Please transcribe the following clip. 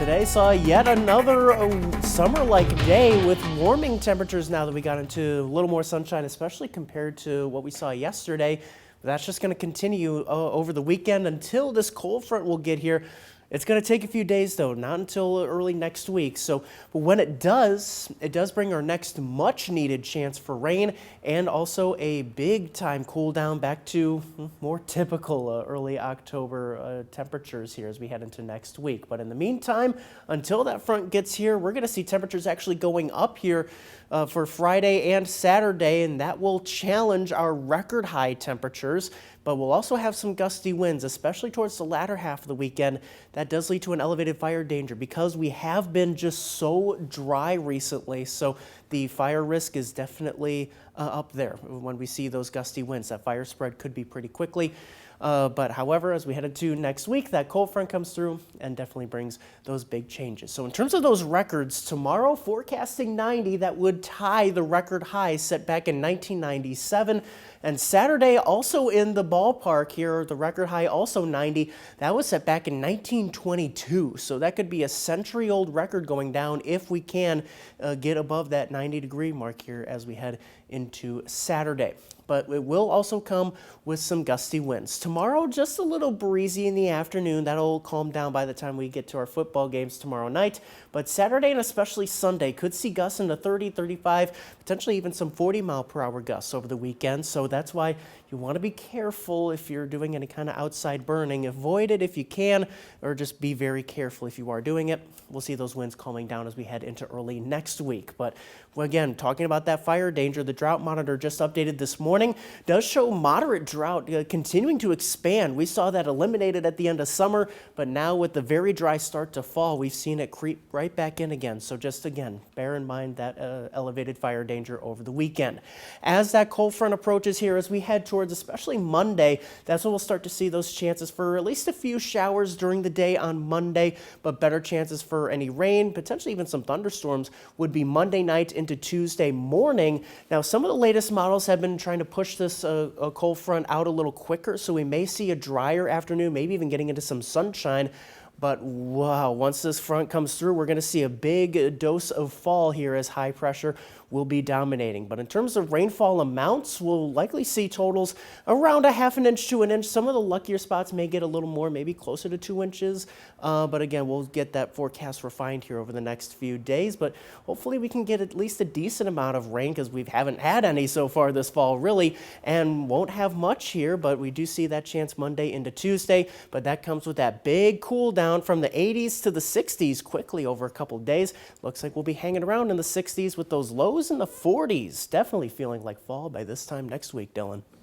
today saw yet another summer-like day with warming temperatures now that we got into a little more sunshine, especially compared to what we saw yesterday. That's just going to continue over the weekend until this cold front will get here. It's going to take a few days, though, not until early next week. So, but when it does bring our next much-needed chance for rain and also a big-time cool down back to more typical early October temperatures here as we head into next week. But in the meantime, until that front gets here, we're going to see temperatures actually going up here for Friday and Saturday, and that will challenge our record-high temperatures. But we'll also have some gusty winds, especially towards the latter half of the weekend. That does lead to an elevated fire danger because we have been just so dry recently. So the fire risk is definitely up there when we see those gusty winds. That fire spread could be pretty quickly. But however, as we head into next week, that cold front comes through and definitely brings those big changes. So in terms of those records, tomorrow forecasting 90, that would tie the record high set back in 1997. And Saturday also in the ballpark here, the record high also 90. That was set back in 1922. So that could be a century-old record going down if we can get above that 90-degree mark here as we head into Saturday. But it will also come with some gusty winds. Tomorrow, just a little breezy in the afternoon. That'll calm down by the time we get to our football games tomorrow night. But Saturday and especially Sunday could see gusts into 30, 35, potentially even some 40-mile-per-hour gusts over the weekend. So that's why you want to be careful if you're doing any kind of outside burning. Avoid it if you can, or just be very careful if you are doing it. We'll see those winds calming down as we head into early next week. But again, talking about that fire danger, the drought monitor just updated this morning does show moderate drought continuing to expand. We saw that eliminated at the end of summer, but now with the very dry start to fall, we've seen it creep right back in again. So just again, bear in mind that elevated fire danger over the weekend. As that cold front approaches here, as we head towards especially Monday, that's when we'll start to see those chances for at least a few showers during the day on Monday, but better chances for any rain, potentially even some thunderstorms, would be Monday night into Tuesday morning. Now, some of the latest models have been trying to push this cold front out a little quicker, so we may see a drier afternoon, maybe even getting into some sunshine. But wow, once this front comes through, we're going to see a big dose of fall here as high pressure will be dominating. But in terms of rainfall amounts, we'll likely see totals around a half an inch to an inch. Some of the luckier spots may get a little more, maybe closer to 2 inches. But again, we'll get that forecast refined here over the next few days. But hopefully we can get at least a decent amount of rain because we haven't had any so far this fall, really, and won't have much here. But we do see that chance Monday into Tuesday. But that comes with that big cool down from the 80s to the 60s quickly over a couple of days. Looks like we'll be hanging around in the 60s with those lows in the 40s. Definitely feeling like fall by this time next week, Dylan.